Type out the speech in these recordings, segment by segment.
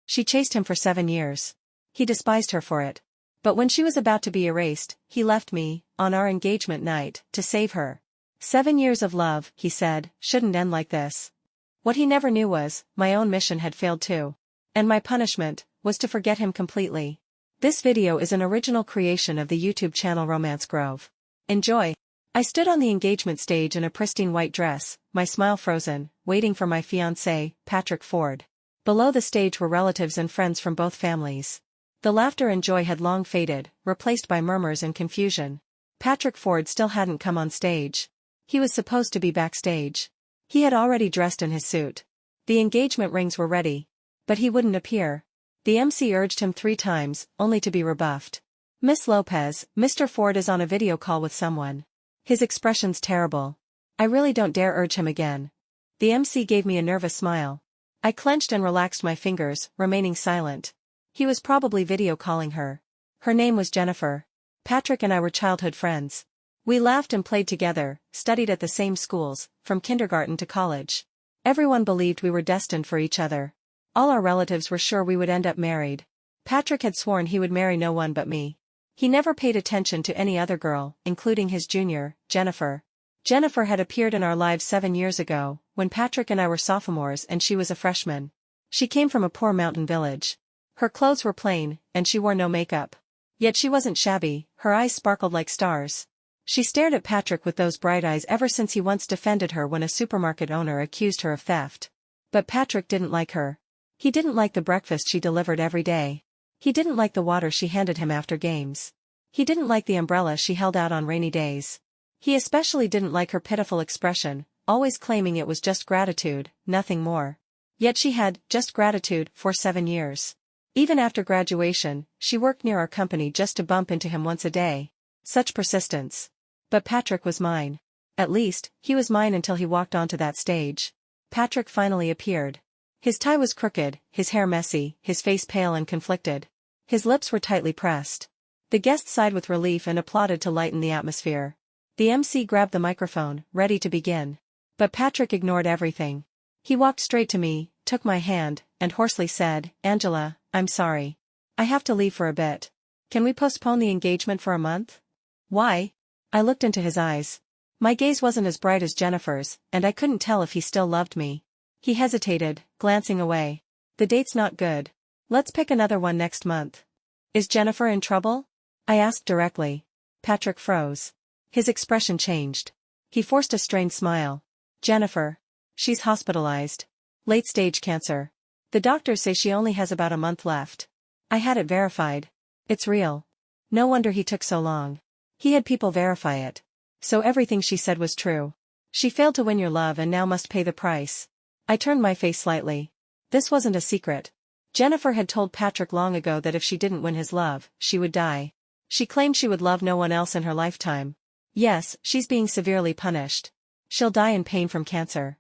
She chased him for 7 years. He despised her for it. But when she was about to be erased, he left me, on our engagement night, to save her. 7 years of love, he said, shouldn't end like this. What he never knew was, my own mission had failed too. And my punishment was to forget him completely. This video is an original creation of the YouTube channel Romance Grove. Enjoy! I stood on the engagement stage in a pristine white dress, my smile frozen, waiting for my fiancé, Patrick Ford. Below the stage were relatives and friends from both families. The laughter and joy had long faded, replaced by murmurs and confusion. Patrick Ford still hadn't come on stage. He was supposed to be backstage. He had already dressed in his suit. The engagement rings were ready. But he wouldn't appear. The MC urged him 3 times, only to be rebuffed. Miss Lopez, Mr. Ford is on a video call with someone. His expression's terrible. I really don't dare urge him again. The MC gave me a nervous smile. I clenched and relaxed my fingers, remaining silent. He was probably video calling her. Her name was Jennifer. Patrick and I were childhood friends. We laughed and played together, studied at the same schools, from kindergarten to college. Everyone believed we were destined for each other. All our relatives were sure we would end up married. Patrick had sworn he would marry no one but me. He never paid attention to any other girl, including his junior, Jennifer. Jennifer had appeared in our lives 7 years ago, when Patrick and I were sophomores and she was a freshman. She came from a poor mountain village. Her clothes were plain, and she wore no makeup. Yet she wasn't shabby, her eyes sparkled like stars. She stared at Patrick with those bright eyes ever since he once defended her when a supermarket owner accused her of theft. But Patrick didn't like her. He didn't like the breakfast she delivered every day. He didn't like the water she handed him after games. He didn't like the umbrella she held out on rainy days. He especially didn't like her pitiful expression, always claiming it was just gratitude, nothing more. Yet she had just gratitude for 7 years. Even after graduation, she worked near our company just to bump into him once a day. Such persistence. But Patrick was mine. At least, he was mine until he walked onto that stage. Patrick finally appeared. His tie was crooked, his hair messy, his face pale and conflicted. His lips were tightly pressed. The guests sighed with relief and applauded to lighten the atmosphere. The MC grabbed the microphone, ready to begin. But Patrick ignored everything. He walked straight to me, took my hand, and hoarsely said, "Angela, I'm sorry. I have to leave for a bit. Can we postpone the engagement for a month?" "Why?" I looked into his eyes. My gaze wasn't as bright as Jennifer's, and I couldn't tell if he still loved me. He hesitated, glancing away. "The date's not good. Let's pick another one next month." "Is Jennifer in trouble?" I asked directly. Patrick froze. His expression changed. He forced a strained smile. "Jennifer. She's hospitalized. Late-stage cancer. The doctors say she only has about a month left." I had it verified. "It's real." No wonder he took so long. He had people verify it. So everything she said was true. She failed to win your love and now must pay the price. I turned my face slightly. This wasn't a secret. Jennifer had told Patrick long ago that if she didn't win his love, she would die. She claimed she would love no one else in her lifetime. Yes, she's being severely punished. She'll die in pain from cancer.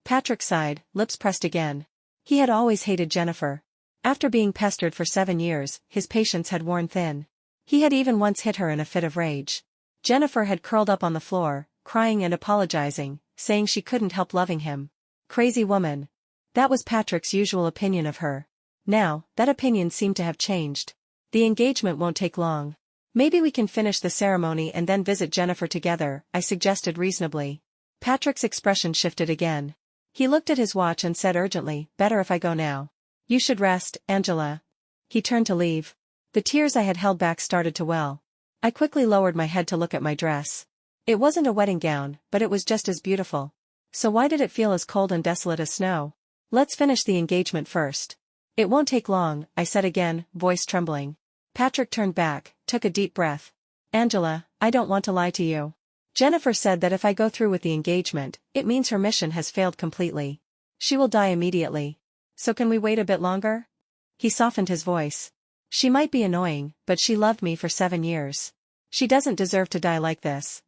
Patrick sighed, lips pressed again. He had always hated Jennifer. After being pestered for 7 years, his patience had worn thin. He had even once hit her in a fit of rage. Jennifer had curled up on the floor, crying and apologizing, saying she couldn't help loving him. Crazy woman. That was Patrick's usual opinion of her. Now, that opinion seemed to have changed. The engagement won't take long. "Maybe we can finish the ceremony and then visit Jennifer together," I suggested reasonably. Patrick's expression shifted again. He looked at his watch and said urgently, "Better if I go now. You should rest, Angela." He turned to leave. The tears I had held back started to well. I quickly lowered my head to look at my dress. It wasn't a wedding gown, but it was just as beautiful. So why did it feel as cold and desolate as snow? "Let's finish the engagement first." "It won't take long," I said again, voice trembling. Patrick turned back, took a deep breath. "Angela, I don't want to lie to you. Jennifer said that if I go through with the engagement, it means her mission has failed completely. She will die immediately. So can we wait a bit longer?" He softened his voice. "She might be annoying, but she loved me for 7 years. She doesn't deserve to die like this."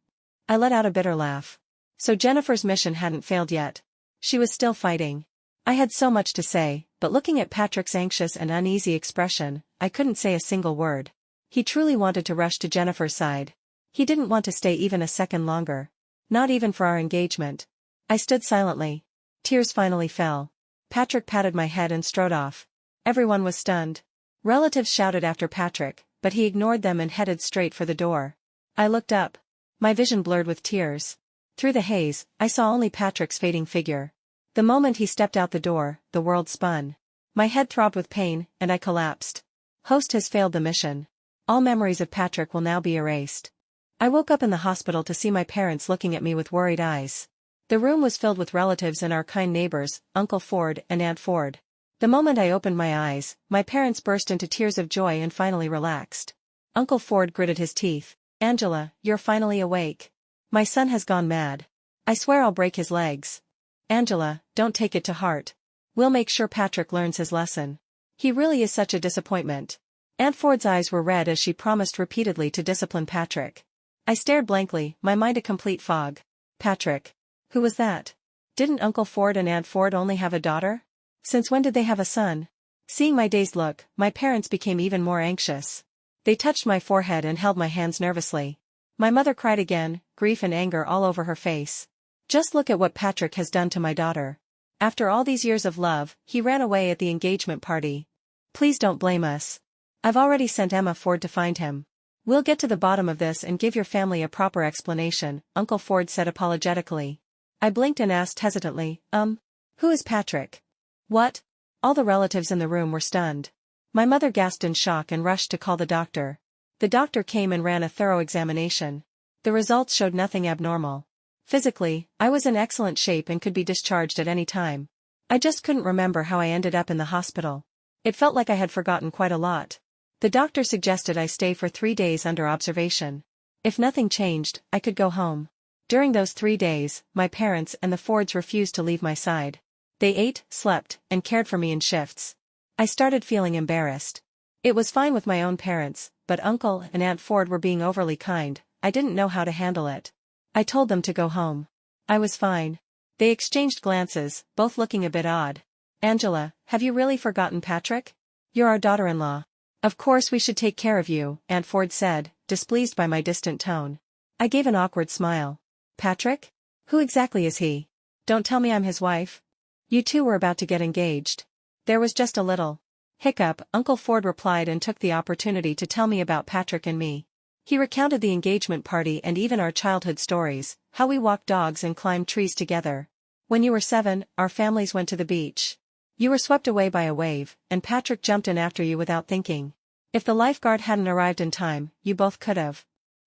I let out a bitter laugh. So Jennifer's mission hadn't failed yet. She was still fighting. I had so much to say, but looking at Patrick's anxious and uneasy expression, I couldn't say a single word. He truly wanted to rush to Jennifer's side. He didn't want to stay even a second longer. Not even for our engagement. I stood silently. Tears finally fell. Patrick patted my head and strode off. Everyone was stunned. Relatives shouted after Patrick, but he ignored them and headed straight for the door. I looked up. My vision blurred with tears. Through the haze, I saw only Patrick's fading figure. The moment he stepped out the door, the world spun. My head throbbed with pain, and I collapsed. Host has failed the mission. All memories of Patrick will now be erased. I woke up in the hospital to see my parents looking at me with worried eyes. The room was filled with relatives and our kind neighbors, Uncle Ford and Aunt Ford. The moment I opened my eyes, my parents burst into tears of joy and finally relaxed. Uncle Ford gritted his teeth. "Angela, you're finally awake. My son has gone mad. I swear I'll break his legs." "Angela, don't take it to heart. We'll make sure Patrick learns his lesson. He really is such a disappointment." Aunt Ford's eyes were red as she promised repeatedly to discipline Patrick. I stared blankly, my mind a complete fog. Patrick. Who was that? Didn't Uncle Ford and Aunt Ford only have a daughter? Since when did they have a son? Seeing my dazed look, my parents became even more anxious. They touched my forehead and held my hands nervously. My mother cried again, grief and anger all over her face. "Just look at what Patrick has done to my daughter. After all these years of love, he ran away at the engagement party. Please don't blame us. I've already sent Emma Ford to find him. We'll get to the bottom of this and give your family a proper explanation," Uncle Ford said apologetically. I blinked and asked hesitantly, who is Patrick? What? All the relatives in the room were stunned. My mother gasped in shock and rushed to call the doctor. The doctor came and ran a thorough examination. The results showed nothing abnormal. Physically, I was in excellent shape and could be discharged at any time. I just couldn't remember how I ended up in the hospital. It felt like I had forgotten quite a lot. The doctor suggested I stay for 3 days under observation. If nothing changed, I could go home. During those 3 days, my parents and the Fords refused to leave my side. They ate, slept, and cared for me in shifts. I started feeling embarrassed. It was fine with my own parents, but Uncle and Aunt Ford were being overly kind. I didn't know how to handle it. I told them to go home. I was fine. They exchanged glances, both looking a bit odd. "Angela, have you really forgotten Patrick? You're our daughter-in-law. Of course we should take care of you," Aunt Ford said, displeased by my distant tone. I gave an awkward smile. "Patrick? Who exactly is he? Don't tell me I'm his wife." "You two were about to get engaged." There was just a little hiccup. Uncle Ford replied and took the opportunity to tell me about Patrick and me. He recounted the engagement party and even our childhood stories, how we walked dogs and climbed trees together. "When you were 7, our families went to the beach. You were swept away by a wave, and Patrick jumped in after you without thinking. If the lifeguard hadn't arrived in time, you both could have."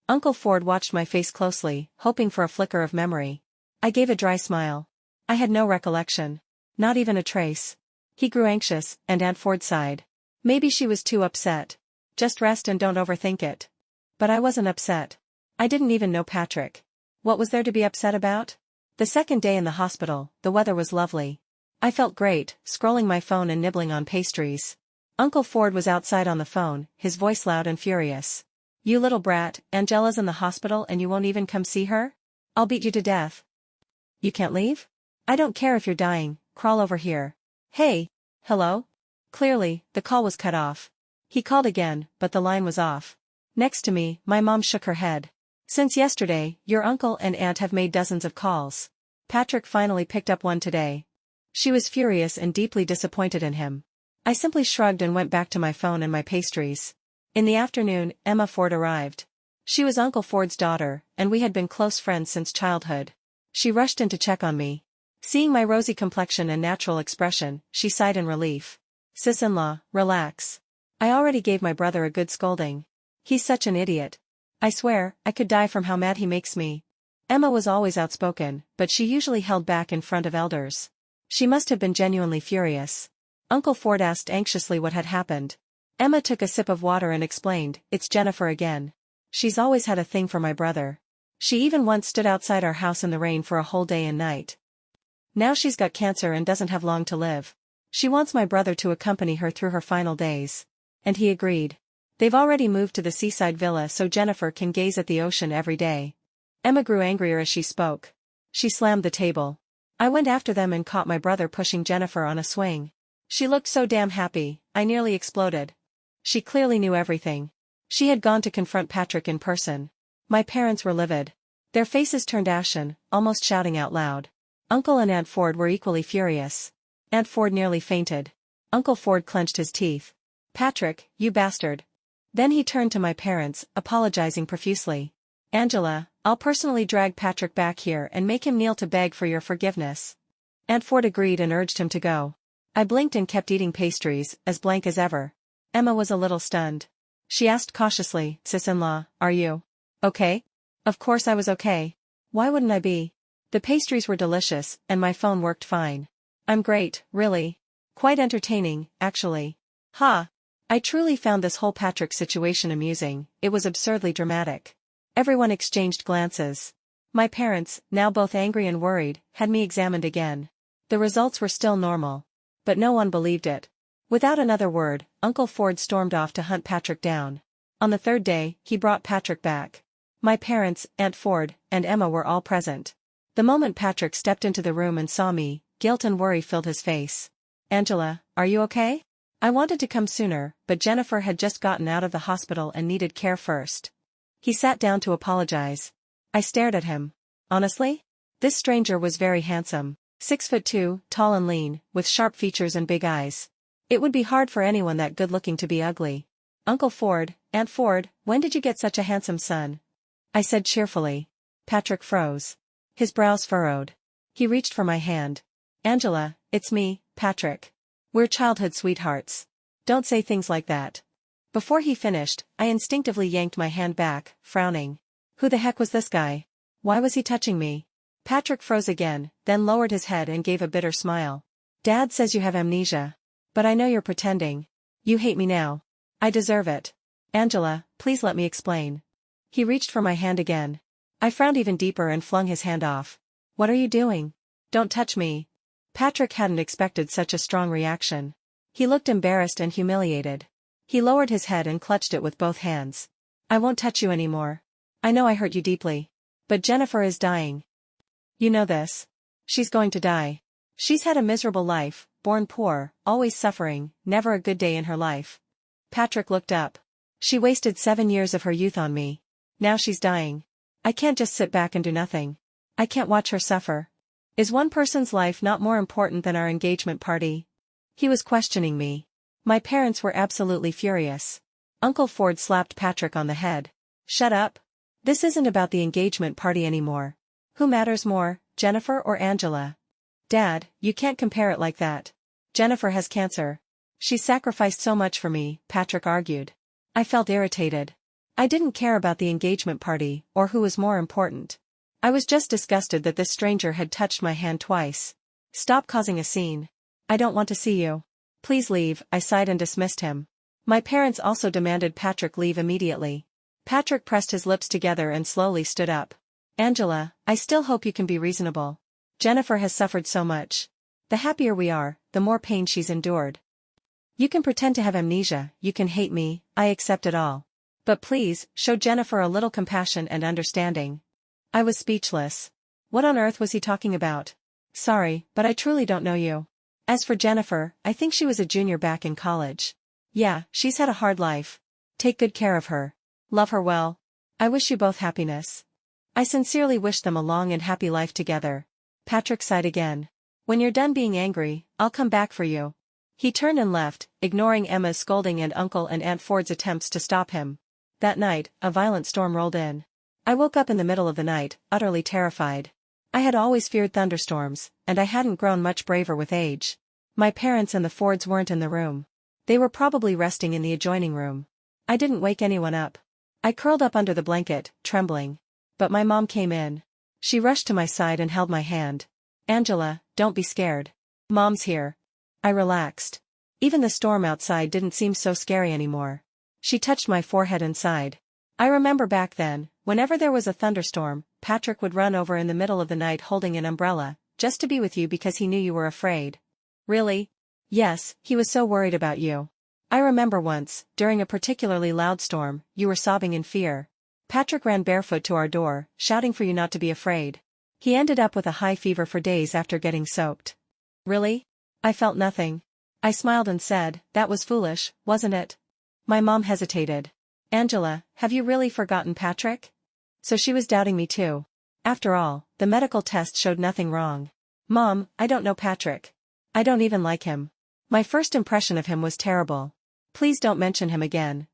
Uncle Ford watched my face closely, hoping for a flicker of memory. I gave a dry smile. I had no recollection. Not even a trace. He grew anxious, and Aunt Ford sighed. Maybe she was too upset. "Just rest and don't overthink it." But I wasn't upset. I didn't even know Patrick. What was there to be upset about? The second day in the hospital, the weather was lovely. I felt great, scrolling my phone and nibbling on pastries. Uncle Ford was outside on the phone, his voice loud and furious. "You little brat, Angela's in the hospital and you won't even come see her? I'll beat you to death." "You can't leave? I don't care if you're dying, crawl over here." "Hey. Hello?" Clearly, the call was cut off. He called again, but the line was off. Next to me, my mom shook her head. "Since yesterday, your uncle and aunt have made dozens of calls. Patrick finally picked up one today." She was furious and deeply disappointed in him. I simply shrugged and went back to my phone and my pastries. In the afternoon, Emma Ford arrived. She was Uncle Ford's daughter, and we had been close friends since childhood. She rushed in to check on me. Seeing my rosy complexion and natural expression, she sighed in relief. "Sis-in-law, relax. I already gave my brother a good scolding. He's such an idiot. I swear, I could die from how mad he makes me." Emma was always outspoken, but she usually held back in front of elders. She must have been genuinely furious. Uncle Ford asked anxiously what had happened. Emma took a sip of water and explained, "It's Jennifer again. She's always had a thing for my brother. She even once stood outside our house in the rain for a whole day and night. Now she's got cancer and doesn't have long to live. She wants my brother to accompany her through her final days." And he agreed. They've already moved to the seaside villa so Jennifer can gaze at the ocean every day. Emma grew angrier as she spoke. She slammed the table. I went after them and caught my brother pushing Jennifer on a swing. She looked so damn happy, I nearly exploded. She clearly knew everything. She had gone to confront Patrick in person. My parents were livid. Their faces turned ashen, almost shouting out loud. Uncle and Aunt Ford were equally furious. Aunt Ford nearly fainted. Uncle Ford clenched his teeth. Patrick, you bastard. Then he turned to my parents, apologizing profusely. Angela, I'll personally drag Patrick back here and make him kneel to beg for your forgiveness. Aunt Ford agreed and urged him to go. I blinked and kept eating pastries, as blank as ever. Emma was a little stunned. She asked cautiously, Sis-in-law, are you okay? Of course I was okay. Why wouldn't I be? The pastries were delicious, and my phone worked fine. I'm great, really. Quite entertaining, actually. Ha! I truly found this whole Patrick situation amusing. It was absurdly dramatic. Everyone exchanged glances. My parents, now both angry and worried, had me examined again. The results were still normal. But no one believed it. Without another word, Uncle Ford stormed off to hunt Patrick down. On the third day, he brought Patrick back. My parents, Aunt Ford, and Emma were all present. The moment Patrick stepped into the room and saw me, guilt and worry filled his face. Angela, are you okay? I wanted to come sooner, but Jennifer had just gotten out of the hospital and needed care first. He sat down to apologize. I stared at him. Honestly? This stranger was very handsome. 6'2", tall and lean, with sharp features and big eyes. It would be hard for anyone that good-looking to be ugly. Uncle Ford, Aunt Ford, when did you get such a handsome son? I said cheerfully. Patrick froze. His brows furrowed. He reached for my hand. Angela, it's me, Patrick. We're childhood sweethearts. Don't say things like that. Before he finished, I instinctively yanked my hand back, frowning. Who the heck was this guy? Why was he touching me? Patrick froze again, then lowered his head and gave a bitter smile. Dad says you have amnesia. But I know you're pretending. You hate me now. I deserve it. Angela, please let me explain. He reached for my hand again. I frowned even deeper and flung his hand off. What are you doing? Don't touch me. Patrick hadn't expected such a strong reaction. He looked embarrassed and humiliated. He lowered his head and clutched it with both hands. I won't touch you anymore. I know I hurt you deeply. But Jennifer is dying. You know this. She's going to die. She's had a miserable life, born poor, always suffering, never a good day in her life. Patrick looked up. She wasted 7 years of her youth on me. Now she's dying. I can't just sit back and do nothing. I can't watch her suffer. Is one person's life not more important than our engagement party? He was questioning me. My parents were absolutely furious. Uncle Ford slapped Patrick on the head. Shut up. This isn't about the engagement party anymore. Who matters more, Jennifer or Angela? Dad, you can't compare it like that. Jennifer has cancer. She sacrificed so much for me, Patrick argued. I felt irritated. I didn't care about the engagement party, or who was more important. I was just disgusted that this stranger had touched my hand twice. Stop causing a scene. I don't want to see you. Please leave, I sighed and dismissed him. My parents also demanded Patrick leave immediately. Patrick pressed his lips together and slowly stood up. Angela, I still hope you can be reasonable. Jennifer has suffered so much. The happier we are, the more pain she's endured. You can pretend to have amnesia, you can hate me, I accept it all. But please, show Jennifer a little compassion and understanding. I was speechless. What on earth was he talking about? Sorry, but I truly don't know you. As for Jennifer, I think she was a junior back in college. Yeah, she's had a hard life. Take good care of her. Love her well. I wish you both happiness. I sincerely wish them a long and happy life together. Patrick sighed again. When you're done being angry, I'll come back for you. He turned and left, ignoring Emma's scolding and Uncle and Aunt Ford's attempts to stop him. That night, a violent storm rolled in. I woke up in the middle of the night, utterly terrified. I had always feared thunderstorms, and I hadn't grown much braver with age. My parents and the Fords weren't in the room. They were probably resting in the adjoining room. I didn't wake anyone up. I curled up under the blanket, trembling. But my mom came in. She rushed to my side and held my hand. Angela, don't be scared. Mom's here. I relaxed. Even the storm outside didn't seem so scary anymore. She touched my forehead and sighed. I remember back then, whenever there was a thunderstorm, Patrick would run over in the middle of the night holding an umbrella, just to be with you because he knew you were afraid. Really? Yes, he was so worried about you. I remember once, during a particularly loud storm, you were sobbing in fear. Patrick ran barefoot to our door, shouting for you not to be afraid. He ended up with a high fever for days after getting soaked. Really? I felt nothing. I smiled and said, that was foolish, wasn't it? My mom hesitated. Angela, have you really forgotten Patrick? So she was doubting me too. After all, the medical test showed nothing wrong. Mom, I don't know Patrick. I don't even like him. My first impression of him was terrible. Please don't mention him again.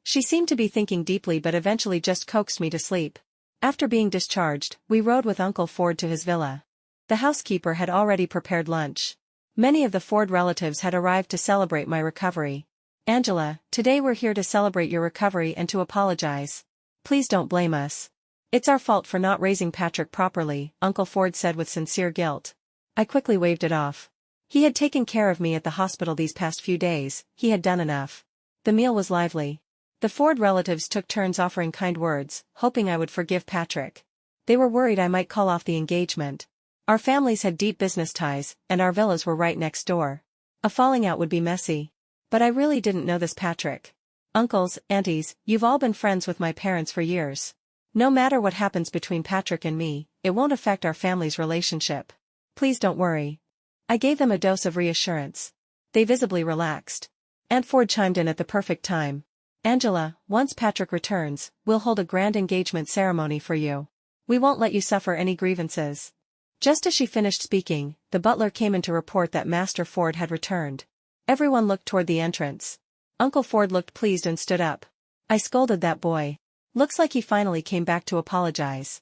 She seemed to be thinking deeply but eventually just coaxed me to sleep. After being discharged, we rode with Uncle Ford to his villa. The housekeeper had already prepared lunch. Many of the Ford relatives had arrived to celebrate my recovery. Angela, today we're here to celebrate your recovery and to apologize. Please don't blame us. It's our fault for not raising Patrick properly, Uncle Ford said with sincere guilt. I quickly waved it off. He had taken care of me at the hospital these past few days, he had done enough. The meal was lively. The Ford relatives took turns offering kind words, hoping I would forgive Patrick. They were worried I might call off the engagement. Our families had deep business ties, and our villas were right next door. A falling out would be messy. But I really didn't know this Patrick. Uncles, aunties, you've all been friends with my parents for years. No matter what happens between Patrick and me, it won't affect our family's relationship. Please don't worry. I gave them a dose of reassurance. They visibly relaxed. Aunt Ford chimed in at the perfect time. Angela, once Patrick returns, we'll hold a grand engagement ceremony for you. We won't let you suffer any grievances. Just as she finished speaking, the butler came in to report that Master Ford had returned. Everyone looked toward the entrance. Uncle Ford looked pleased and stood up. I scolded that boy. Looks like he finally came back to apologize.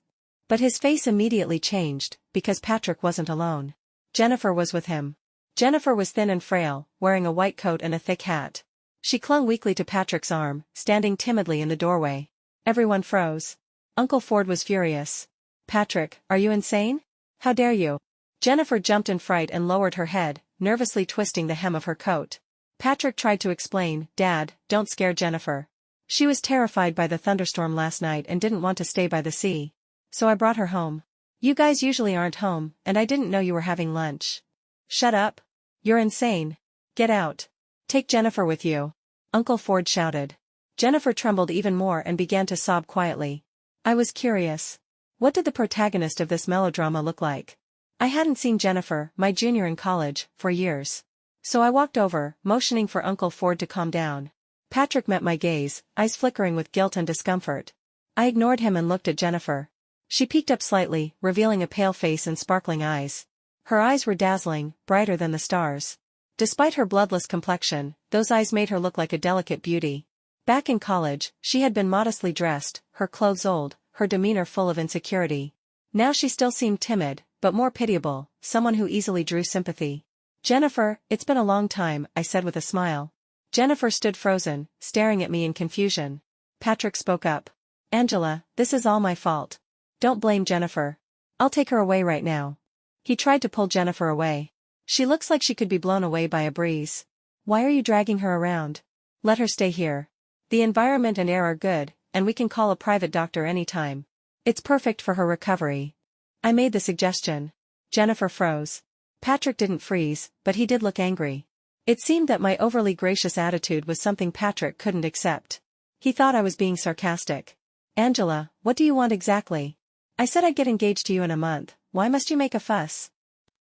But his face immediately changed, because Patrick wasn't alone. Jennifer was with him. Jennifer was thin and frail, wearing a white coat and a thick hat. She clung weakly to Patrick's arm, standing timidly in the doorway. Everyone froze. Uncle Ford was furious. Patrick, are you insane? How dare you? Jennifer jumped in fright and lowered her head, nervously twisting the hem of her coat. Patrick tried to explain, Dad, don't scare Jennifer. She was terrified by the thunderstorm last night and didn't want to stay by the sea. So I brought her home. You guys usually aren't home, and I didn't know you were having lunch. Shut up. You're insane. Get out. Take Jennifer with you. Uncle Ford shouted. Jennifer trembled even more and began to sob quietly. I was curious. What did the protagonist of this melodrama look like? I hadn't seen Jennifer, my junior in college, for years. So I walked over, motioning for Uncle Ford to calm down. Patrick met my gaze, eyes flickering with guilt and discomfort. I ignored him and looked at Jennifer. She peeked up slightly, revealing a pale face and sparkling eyes. Her eyes were dazzling, brighter than the stars. Despite her bloodless complexion, those eyes made her look like a delicate beauty. Back in college, she had been modestly dressed, her clothes old, her demeanor full of insecurity. Now she still seemed timid, but more pitiable, someone who easily drew sympathy. Jennifer, it's been a long time, I said with a smile. Jennifer stood frozen, staring at me in confusion. Patrick spoke up. Angela, this is all my fault. Don't blame Jennifer. I'll take her away right now. He tried to pull Jennifer away. She looks like she could be blown away by a breeze. Why are you dragging her around? Let her stay here. The environment and air are good, and we can call a private doctor anytime. It's perfect for her recovery. I made the suggestion. Jennifer froze. Patrick didn't freeze, but he did look angry. It seemed that my overly gracious attitude was something Patrick couldn't accept. He thought I was being sarcastic. Angela, what do you want exactly? I said I'd get engaged to you in a month, why must you make a fuss?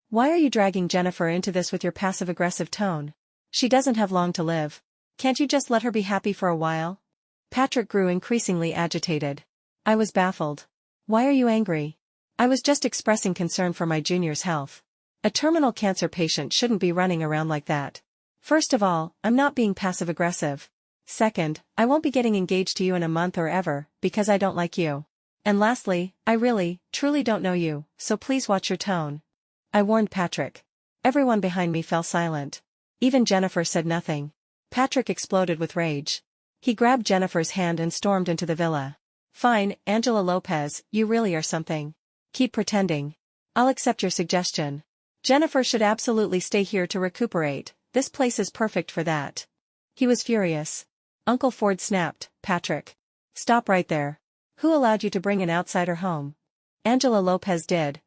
Why are you dragging Jennifer into this with your passive-aggressive tone? She doesn't have long to live. Can't you just let her be happy for a while? Patrick grew increasingly agitated. I was baffled. Why are you angry? I was just expressing concern for my junior's health. A terminal cancer patient shouldn't be running around like that. First of all, I'm not being passive-aggressive. Second, I won't be getting engaged to you in a month or ever, because I don't like you. And lastly, I really, truly don't know you, so please watch your tone. I warned Patrick. Everyone behind me fell silent. Even Jennifer said nothing. Patrick exploded with rage. He grabbed Jennifer's hand and stormed into the villa. Fine, Angela Lopez, you really are something. Keep pretending. I'll accept your suggestion. Jennifer should absolutely stay here to recuperate, this place is perfect for that. He was furious. Uncle Ford snapped, Patrick. Stop right there. Who allowed you to bring an outsider home? Angela Lopez did.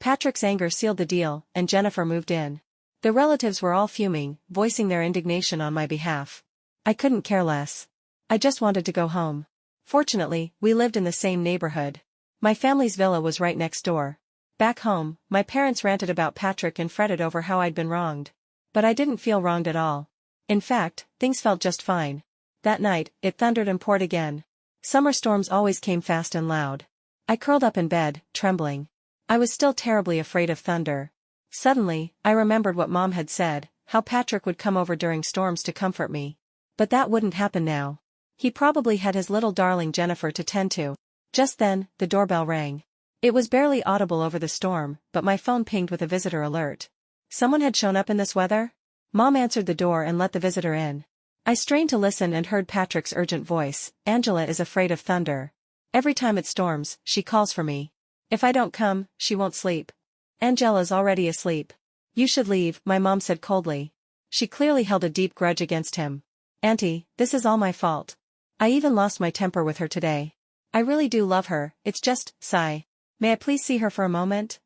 Patrick's anger sealed the deal, and Jennifer moved in. The relatives were all fuming, voicing their indignation on my behalf. I couldn't care less. I just wanted to go home. Fortunately, we lived in the same neighborhood. My family's villa was right next door. Back home, my parents ranted about Patrick and fretted over how I'd been wronged. But I didn't feel wronged at all. In fact, things felt just fine. That night, it thundered and poured again. Summer storms always came fast and loud. I curled up in bed, trembling. I was still terribly afraid of thunder. Suddenly, I remembered what Mom had said, how Patrick would come over during storms to comfort me. But that wouldn't happen now. He probably had his little darling Jennifer to tend to. Just then, the doorbell rang. It was barely audible over the storm, but my phone pinged with a visitor alert. Someone had shown up in this weather? Mom answered the door and let the visitor in. I strained to listen and heard Patrick's urgent voice. Angela is afraid of thunder. Every time it storms, she calls for me. If I don't come, she won't sleep. Angela's already asleep. You should leave, my mom said coldly. She clearly held a deep grudge against him. Auntie, this is all my fault. I even lost my temper with her today. I really do love her, it's just, sigh. May I please see her for a moment?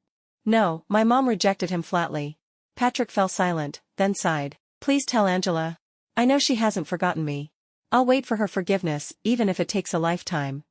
No, my mom rejected him flatly. Patrick fell silent, then sighed. Please tell Angela. I know she hasn't forgotten me. I'll wait for her forgiveness, even if it takes a lifetime.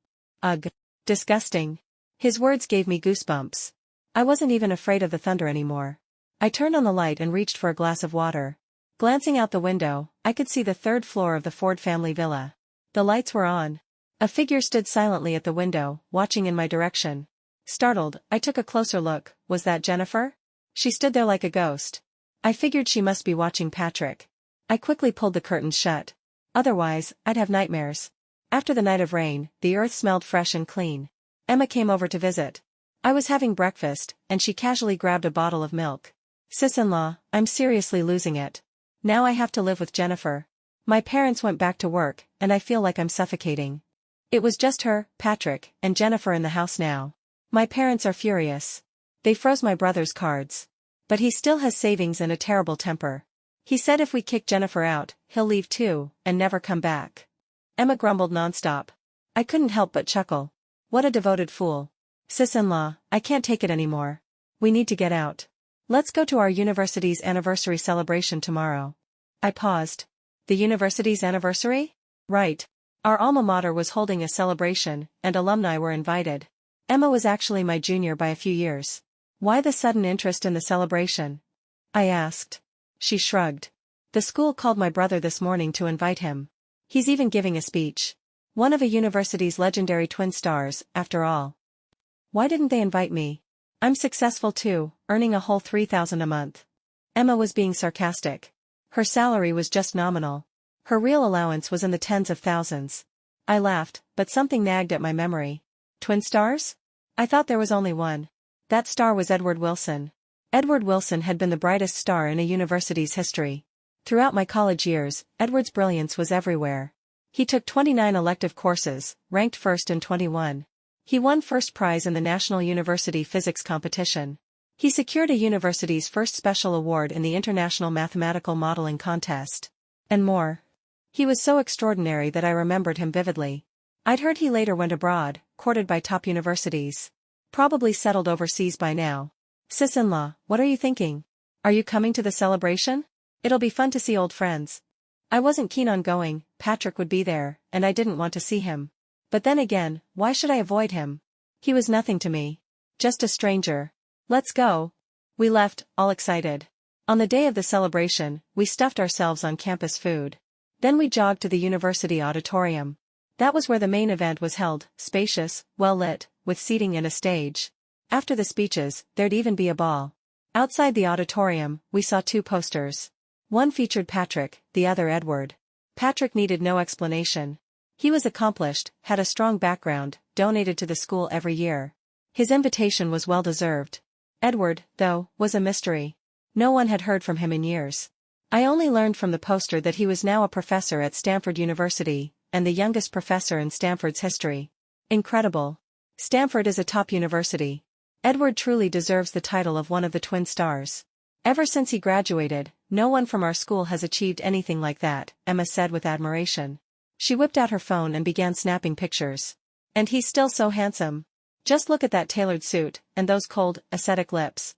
Ugh. Disgusting. His words gave me goosebumps. I wasn't even afraid of the thunder anymore. I turned on the light and reached for a glass of water. Glancing out the window, I could see the third floor of the Ford family villa. The lights were on. A figure stood silently at the window, watching in my direction. Startled, I took a closer look. Was that Jennifer? She stood there like a ghost. I figured she must be watching Patrick. I quickly pulled the curtains shut. Otherwise, I'd have nightmares. After the night of rain, the earth smelled fresh and clean. Emma came over to visit. I was having breakfast, and she casually grabbed a bottle of milk. Sis-in-law, I'm seriously losing it. Now I have to live with Jennifer. My parents went back to work, and I feel like I'm suffocating. It was just her, Patrick, and Jennifer in the house now. My parents are furious. They froze my brother's cards. But he still has savings and a terrible temper. He said if we kick Jennifer out, he'll leave too, and never come back. Emma grumbled nonstop. I couldn't help but chuckle. What a devoted fool. Sis-in-law, I can't take it anymore. We need to get out. Let's go to our university's anniversary celebration tomorrow. I paused. The university's anniversary? Right. Our alma mater was holding a celebration, and alumni were invited. Emma was actually my junior by a few years. Why the sudden interest in the celebration? I asked. She shrugged. The school called my brother this morning to invite him. He's even giving a speech. One of a university's legendary twin stars, after all. Why didn't they invite me? I'm successful too, earning a whole $3,000 a month. Emma was being sarcastic. Her salary was just nominal. Her real allowance was in the tens of thousands. I laughed, but something nagged at my memory. Twin stars? I thought there was only one. That star was Edward Wilson. Edward Wilson had been the brightest star in a university's history. Throughout my college years, Edward's brilliance was everywhere. He took 29 elective courses, ranked first in 21. He won first prize in the National University Physics Competition. He secured a university's first special award in the International Mathematical Modeling Contest. And more. He was so extraordinary that I remembered him vividly. I'd heard he later went abroad, courted by top universities. Probably settled overseas by now. Sis-in-law, what are you thinking? Are you coming to the celebration? It'll be fun to see old friends. I wasn't keen on going, Patrick would be there, and I didn't want to see him. But then again, why should I avoid him? He was nothing to me. Just a stranger. Let's go. We left, all excited. On the day of the celebration, we stuffed ourselves on campus food. Then we jogged to the university auditorium. That was where the main event was held, spacious, well-lit, with seating and a stage. After the speeches, there'd even be a ball. Outside the auditorium, we saw two posters. One featured Patrick, the other Edward. Patrick needed no explanation. He was accomplished, had a strong background, donated to the school every year. His invitation was well-deserved. Edward, though, was a mystery. No one had heard from him in years. I only learned from the poster that he was now a professor at Stanford University, and the youngest professor in Stanford's history. Incredible. Stanford is a top university. Edward truly deserves the title of one of the twin stars. Ever since he graduated, no one from our school has achieved anything like that, Emma said with admiration. She whipped out her phone and began snapping pictures. And he's still so handsome. Just look at that tailored suit, and those cold, ascetic lips.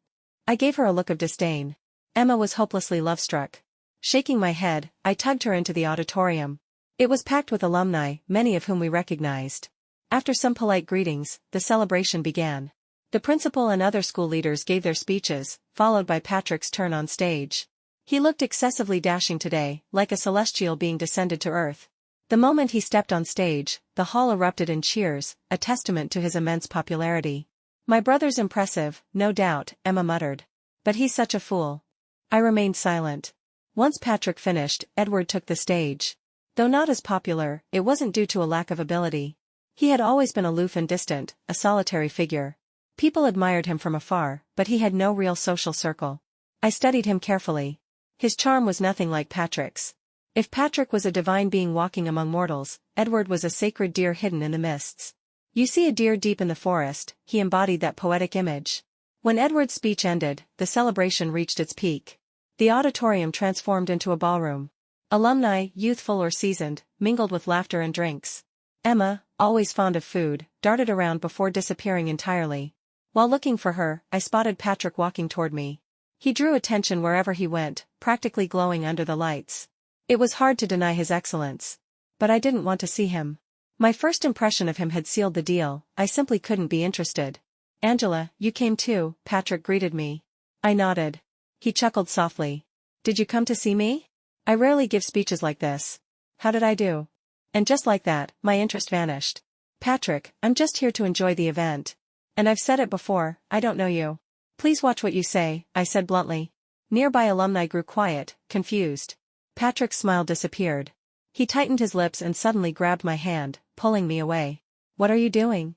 I gave her a look of disdain. Emma was hopelessly love-struck. Shaking my head, I tugged her into the auditorium. It was packed with alumni, many of whom we recognized. After some polite greetings, the celebration began. The principal and other school leaders gave their speeches, followed by Patrick's turn on stage. He looked excessively dashing today, like a celestial being descended to earth. The moment he stepped on stage, the hall erupted in cheers, a testament to his immense popularity. My brother's impressive, no doubt, Emma muttered. But he's such a fool. I remained silent. Once Patrick finished, Edward took the stage. Though not as popular, it wasn't due to a lack of ability. He had always been aloof and distant, a solitary figure. People admired him from afar, but he had no real social circle. I studied him carefully. His charm was nothing like Patrick's. If Patrick was a divine being walking among mortals, Edward was a sacred deer hidden in the mists. You see a deer deep in the forest, he embodied that poetic image. When Edward's speech ended, the celebration reached its peak. The auditorium transformed into a ballroom. Alumni, youthful or seasoned, mingled with laughter and drinks. Emma, always fond of food, darted around before disappearing entirely. While looking for her, I spotted Patrick walking toward me. He drew attention wherever he went, practically glowing under the lights. It was hard to deny his excellence. But I didn't want to see him. My first impression of him had sealed the deal, I simply couldn't be interested. "Angela, you came too," Patrick greeted me. I nodded. He chuckled softly. "Did you come to see me? I rarely give speeches like this. How did I do?" And just like that, my interest vanished. "Patrick, I'm just here to enjoy the event. And I've said it before, I don't know you. Please watch what you say," I said bluntly. Nearby alumni grew quiet, confused. Patrick's smile disappeared. He tightened his lips and suddenly grabbed my hand, pulling me away. "What are you doing?"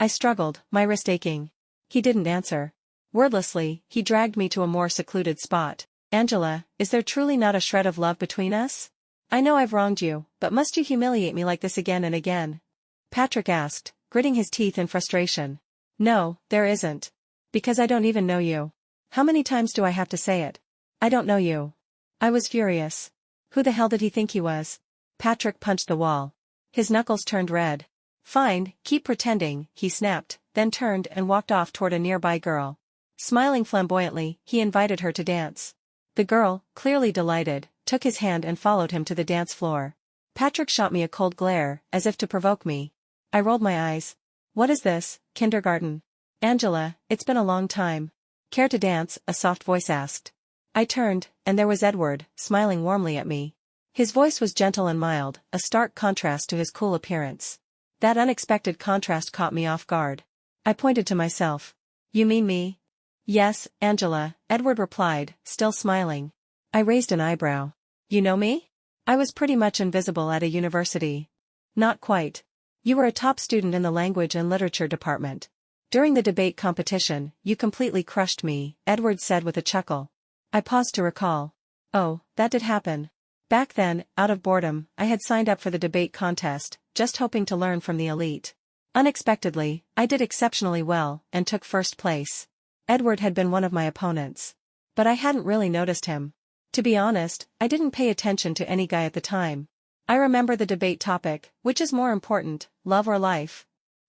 I struggled, my wrist aching. He didn't answer. Wordlessly, he dragged me to a more secluded spot. "Angela, is there truly not a shred of love between us? I know I've wronged you, but must you humiliate me like this again and again?" Patrick asked, gritting his teeth in frustration. "No, there isn't. Because I don't even know you. How many times do I have to say it? I don't know you." I was furious. Who the hell did he think he was? Patrick punched the wall. His knuckles turned red. "Fine, keep pretending," he snapped, then turned and walked off toward a nearby girl. Smiling flamboyantly, he invited her to dance. The girl, clearly delighted, took his hand and followed him to the dance floor. Patrick shot me a cold glare, as if to provoke me. I rolled my eyes. "What is this, kindergarten?" "Angela, it's been a long time. Care to dance?" a soft voice asked. I turned, and there was Edward, smiling warmly at me. His voice was gentle and mild, a stark contrast to his cool appearance. That unexpected contrast caught me off guard. I pointed to myself. "You mean me?" "Yes, Angela," Edward replied, still smiling. I raised an eyebrow. "You know me? I was pretty much invisible at a university." "Not quite. You were a top student in the language and literature department. During the debate competition, you completely crushed me," Edward said with a chuckle. I paused to recall. Oh, that did happen. Back then, out of boredom, I had signed up for the debate contest, just hoping to learn from the elite. Unexpectedly, I did exceptionally well, and took first place. Edward had been one of my opponents. But I hadn't really noticed him. To be honest, I didn't pay attention to any guy at the time. I remember the debate topic, which is more important, love or life?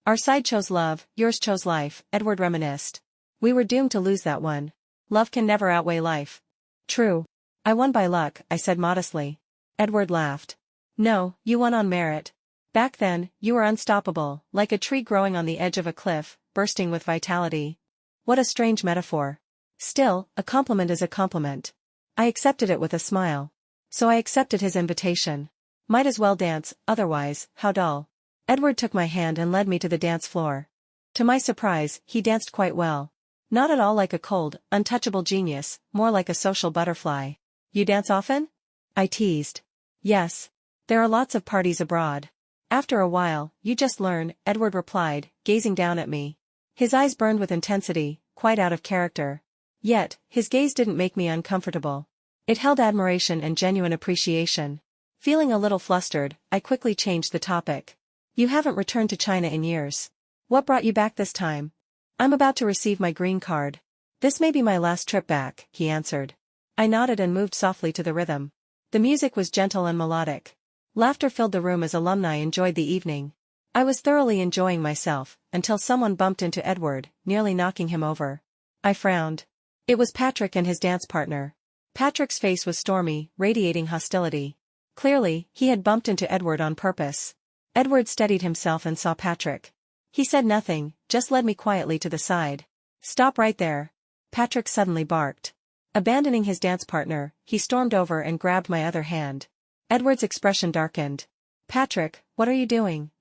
Our side chose love, yours chose life, Edward reminisced. We were doomed to lose that one. Love can never outweigh life. True. I won by luck, I said modestly. Edward laughed. No, you won on merit. Back then, you were unstoppable, like a tree growing on the edge of a cliff, bursting with vitality. What a strange metaphor. Still, a compliment is a compliment. I accepted it with a smile. So I accepted his invitation. Might as well dance, otherwise, how dull. Edward took my hand and led me to the dance floor. To my surprise, he danced quite well. Not at all like a cold, untouchable genius, more like a social butterfly. You dance often? I teased. Yes. There are lots of parties abroad. After a while, you just learn, Edward replied, gazing down at me. His eyes burned with intensity, quite out of character. Yet, his gaze didn't make me uncomfortable. It held admiration and genuine appreciation. Feeling a little flustered, I quickly changed the topic. You haven't returned to China in years. What brought you back this time? I'm about to receive my green card. This may be my last trip back, he answered. I nodded and moved softly to the rhythm. The music was gentle and melodic. Laughter filled the room as alumni enjoyed the evening. I was thoroughly enjoying myself, until someone bumped into Edward, nearly knocking him over. I frowned. It was Patrick and his dance partner. Patrick's face was stormy, radiating hostility. Clearly, he had bumped into Edward on purpose. Edward steadied himself and saw Patrick. He said nothing, just led me quietly to the side. Stop right there. Patrick suddenly barked. Abandoning his dance partner, he stormed over and grabbed my other hand. Edward's expression darkened. Patrick, what are you doing?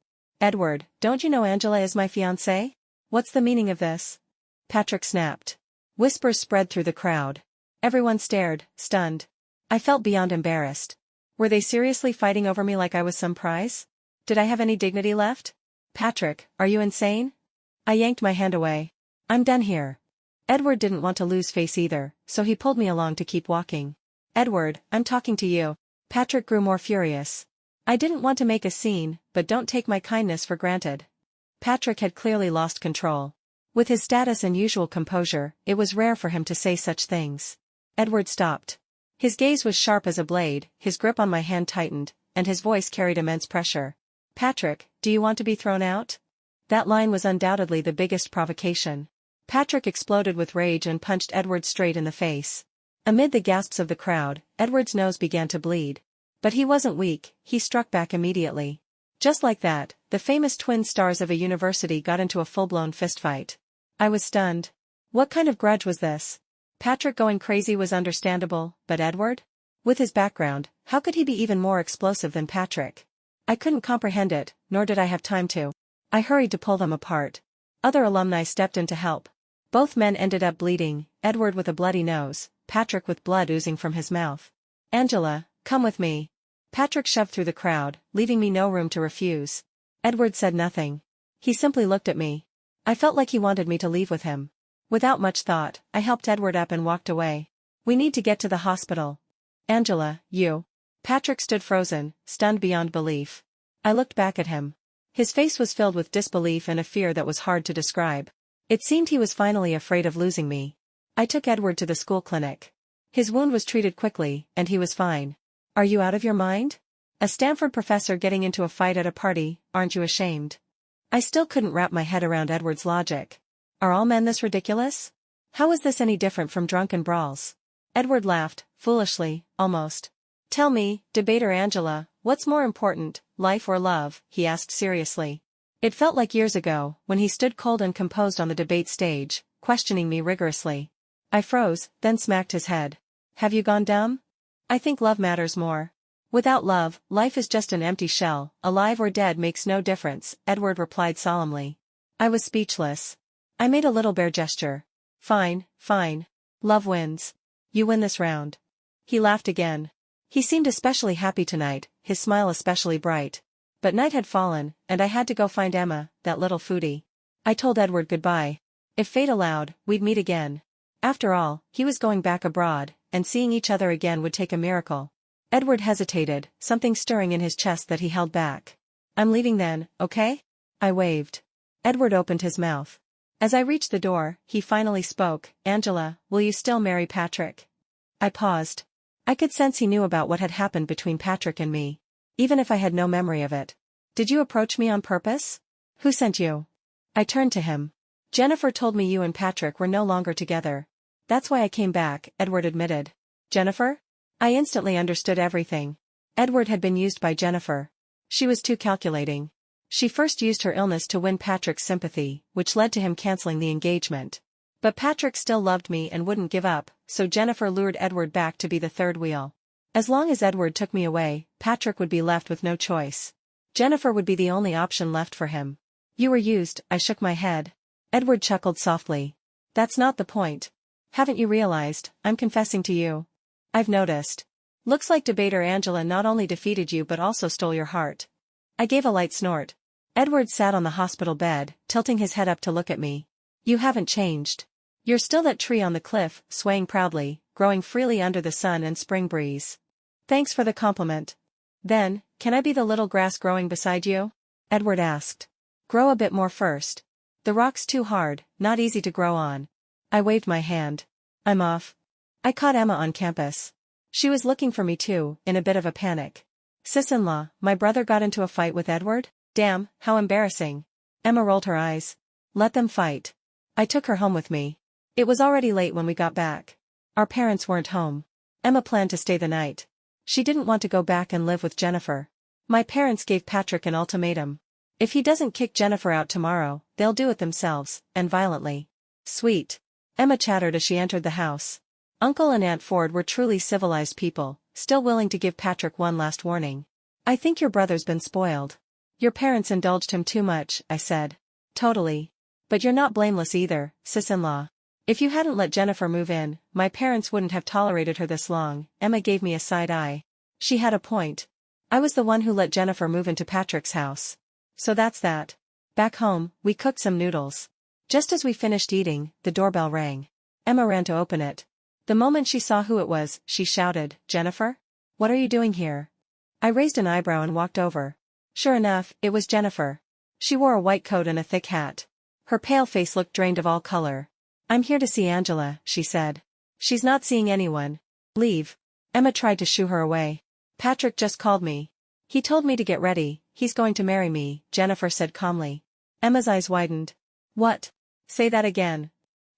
Edward, don't you know Angela is my fiancée? What's the meaning of this? Patrick snapped. Whispers spread through the crowd. Everyone stared, stunned. I felt beyond embarrassed. Were they seriously fighting over me like I was some prize? Did I have any dignity left? Patrick, are you insane? I yanked my hand away. I'm done here. Edward didn't want to lose face either, so he pulled me along to keep walking. Edward, I'm talking to you. Patrick grew more furious. I didn't want to make a scene, but don't take my kindness for granted. Patrick had clearly lost control. With his status and usual composure, it was rare for him to say such things. Edward stopped. His gaze was sharp as a blade, his grip on my hand tightened, and his voice carried immense pressure. Patrick, do you want to be thrown out? That line was undoubtedly the biggest provocation. Patrick exploded with rage and punched Edward straight in the face. Amid the gasps of the crowd, Edward's nose began to bleed. But he wasn't weak, he struck back immediately. Just like that, the famous twin stars of a university got into a full-blown fistfight. I was stunned. What kind of grudge was this? Patrick going crazy was understandable, but Edward? With his background, how could he be even more explosive than Patrick? I couldn't comprehend it, nor did I have time to. I hurried to pull them apart. Other alumni stepped in to help. Both men ended up bleeding, Edward with a bloody nose, Patrick with blood oozing from his mouth. Angela, come with me. Patrick shoved through the crowd, leaving me no room to refuse. Edward said nothing. He simply looked at me. I felt like he wanted me to leave with him. Without much thought, I helped Edward up and walked away. We need to get to the hospital. Angela, you. Patrick stood frozen, stunned beyond belief. I looked back at him. His face was filled with disbelief and a fear that was hard to describe. It seemed he was finally afraid of losing me. I took Edward to the school clinic. His wound was treated quickly, and he was fine. Are you out of your mind? A Stanford professor getting into a fight at a party, aren't you ashamed? I still couldn't wrap my head around Edward's logic. Are all men this ridiculous? How is this any different from drunken brawls? Edward laughed, foolishly, almost. Tell me, debater Angela, what's more important, life or love? He asked seriously. It felt like years ago, when he stood cold and composed on the debate stage, questioning me rigorously. I froze, then smacked his head. Have you gone dumb? I think love matters more. Without love, life is just an empty shell, alive or dead makes no difference, Edward replied solemnly. I was speechless. I made a little bear gesture. Fine, fine. Love wins. You win this round. He laughed again. He seemed especially happy tonight, his smile especially bright. But night had fallen, and I had to go find Emma, that little foodie. I told Edward goodbye. If fate allowed, we'd meet again. After all, he was going back abroad, and seeing each other again would take a miracle. Edward hesitated, something stirring in his chest that he held back. I'm leaving then, okay? I waved. Edward opened his mouth. As I reached the door, he finally spoke. Angela, will you still marry Patrick? I paused. I could sense he knew about what had happened between Patrick and me. Even if I had no memory of it. Did you approach me on purpose? Who sent you? I turned to him. Jennifer told me you and Patrick were no longer together. That's why I came back, Edward admitted. Jennifer? I instantly understood everything. Edward had been used by Jennifer. She was too calculating. She first used her illness to win Patrick's sympathy, which led to him canceling the engagement. But Patrick still loved me and wouldn't give up, so Jennifer lured Edward back to be the third wheel. As long as Edward took me away, Patrick would be left with no choice. Jennifer would be the only option left for him. You were used, I shook my head. Edward chuckled softly. That's not the point. Haven't you realized, I'm confessing to you. I've noticed. Looks like debater Angela not only defeated you but also stole your heart. I gave a light snort. Edward sat on the hospital bed, tilting his head up to look at me. You haven't changed. You're still that tree on the cliff, swaying proudly, growing freely under the sun and spring breeze. Thanks for the compliment. Then, can I be the little grass growing beside you? Edward asked. Grow a bit more first. The rock's too hard, not easy to grow on. I waved my hand. I'm off. I caught Emma on campus. She was looking for me too, in a bit of a panic. Sis-in-law, my brother got into a fight with Edward? Damn, how embarrassing. Emma rolled her eyes. Let them fight. I took her home with me. It was already late when we got back. Our parents weren't home. Emma planned to stay the night. She didn't want to go back and live with Jennifer. My parents gave Patrick an ultimatum. If he doesn't kick Jennifer out tomorrow, they'll do it themselves, and violently. Sweet. Emma chattered as she entered the house. Uncle and Aunt Ford were truly civilized people, still willing to give Patrick one last warning. I think your brother's been spoiled. Your parents indulged him too much, I said. Totally. But you're not blameless either, sis-in-law. If you hadn't let Jennifer move in, my parents wouldn't have tolerated her this long. Emma gave me a side eye. She had a point. I was the one who let Jennifer move into Patrick's house. So that's that. Back home, we cooked some noodles. Just as we finished eating, the doorbell rang. Emma ran to open it. The moment she saw who it was, she shouted, "Jennifer? What are you doing here?" I raised an eyebrow and walked over. Sure enough, it was Jennifer. She wore a white coat and a thick hat. Her pale face looked drained of all color. "I'm here to see Angela," she said. "She's not seeing anyone. Leave." Emma tried to shoo her away. "Patrick just called me. He told me to get ready, he's going to marry me," Jennifer said calmly. Emma's eyes widened. "What? Say that again."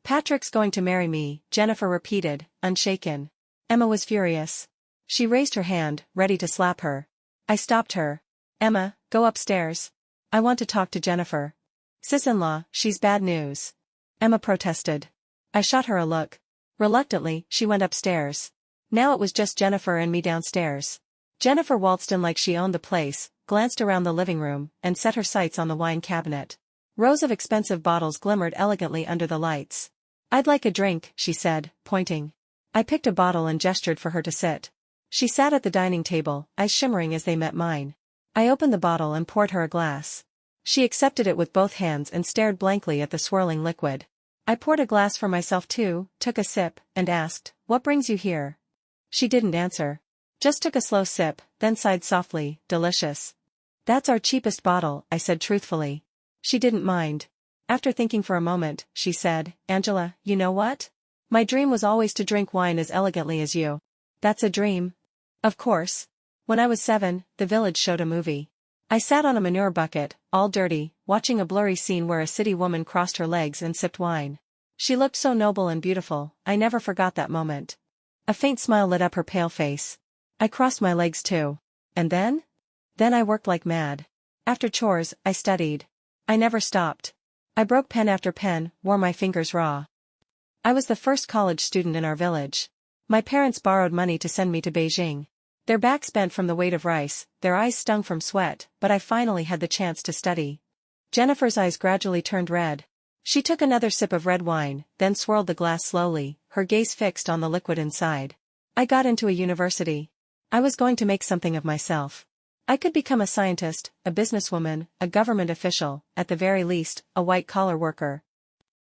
"Patrick's going to marry me," Jennifer repeated, unshaken. Emma was furious. She raised her hand, ready to slap her. I stopped her. "Emma, go upstairs. I want to talk to Jennifer." "Sis-in-law, she's bad news." Emma protested. I shot her a look. Reluctantly, she went upstairs. Now it was just Jennifer and me downstairs. Jennifer waltzed in like she owned the place, glanced around the living room, and set her sights on the wine cabinet. Rows of expensive bottles glimmered elegantly under the lights. "I'd like a drink," she said, pointing. I picked a bottle and gestured for her to sit. She sat at the dining table, eyes shimmering as they met mine. I opened the bottle and poured her a glass. She accepted it with both hands and stared blankly at the swirling liquid. I poured a glass for myself too, took a sip, and asked, "What brings you here?" She didn't answer. Just took a slow sip, then sighed softly, "Delicious." "That's our cheapest bottle," I said truthfully. She didn't mind. After thinking for a moment, she said, "Angela, you know what? My dream was always to drink wine as elegantly as you." "That's a dream." "Of course. When I was 7, the village showed a movie. I sat on a manure bucket, all dirty, watching a blurry scene where a city woman crossed her legs and sipped wine. She looked so noble and beautiful, I never forgot that moment." A faint smile lit up her pale face. "I crossed my legs too. And then?" "Then I worked like mad. After chores, I studied. I never stopped. I broke pen after pen, wore my fingers raw. I was the first college student in our village. My parents borrowed money to send me to Beijing. Their backs bent from the weight of rice, their eyes stung from sweat, but I finally had the chance to study." Jennifer's eyes gradually turned red. She took another sip of red wine, then swirled the glass slowly, her gaze fixed on the liquid inside. "I got into a university. I was going to make something of myself. I could become a scientist, a businesswoman, a government official, at the very least, a white-collar worker.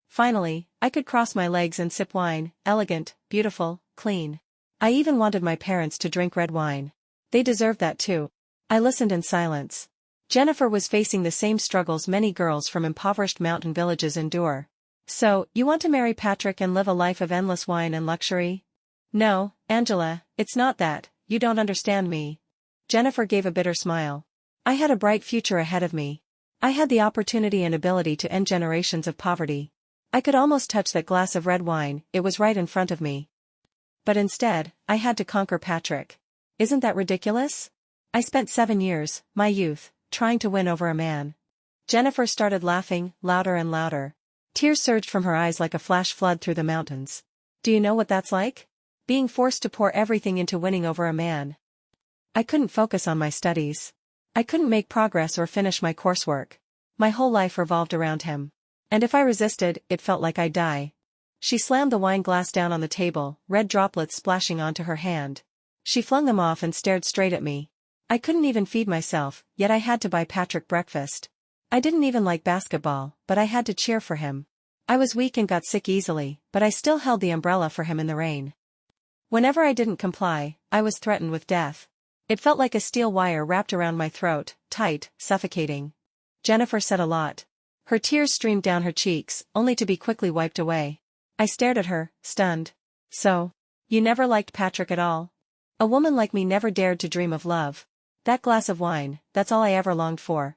Finally, I could cross my legs and sip wine, elegant, beautiful, clean. I even wanted my parents to drink red wine. They deserved that too." I listened in silence. Jennifer was facing the same struggles many girls from impoverished mountain villages endure. "So, you want to marry Patrick and live a life of endless wine and luxury?" "No, Angela, it's not that, you don't understand me." Jennifer gave a bitter smile. "I had a bright future ahead of me. I had the opportunity and ability to end generations of poverty. I could almost touch that glass of red wine, it was right in front of me. But instead, I had to conquer Patrick. Isn't that ridiculous? I spent 7 years, my youth, trying to win over a man." Jennifer started laughing, louder and louder. Tears surged from her eyes like a flash flood through the mountains. "Do you know what that's like? Being forced to pour everything into winning over a man." I couldn't focus on my studies. I couldn't make progress or finish my coursework. My whole life revolved around him. And if I resisted, it felt like I'd die. She slammed the wine glass down on the table, red droplets splashing onto her hand. She flung them off and stared straight at me. I couldn't even feed myself, yet I had to buy Patrick breakfast. I didn't even like basketball, but I had to cheer for him. I was weak and got sick easily, but I still held the umbrella for him in the rain. Whenever I didn't comply, I was threatened with death. It felt like a steel wire wrapped around my throat, tight, suffocating. Jennifer said a lot. Her tears streamed down her cheeks, only to be quickly wiped away. I stared at her, stunned. "So, you never liked Patrick at all? A woman like me never dared to dream of love. That glass of wine, that's all I ever longed for.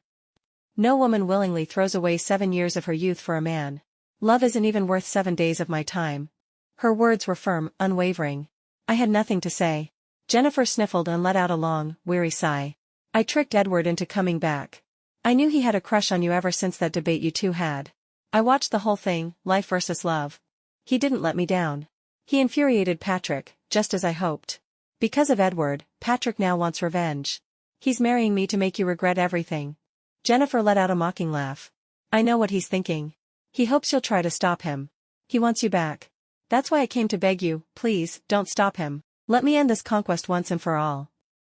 No woman willingly throws away 7 years of her youth for a man. Love isn't even worth 7 days of my time." Her words were firm, unwavering. I had nothing to say. Jennifer sniffled and let out a long, weary sigh. "I tricked Edward into coming back. I knew he had a crush on you ever since that debate you two had. I watched the whole thing, life versus love. He didn't let me down. He infuriated Patrick, just as I hoped. Because of Edward, Patrick now wants revenge. He's marrying me to make you regret everything." Jennifer let out a mocking laugh. "I know what he's thinking. He hopes you'll try to stop him. He wants you back. That's why I came to beg you, please, don't stop him. Let me end this conquest once and for all.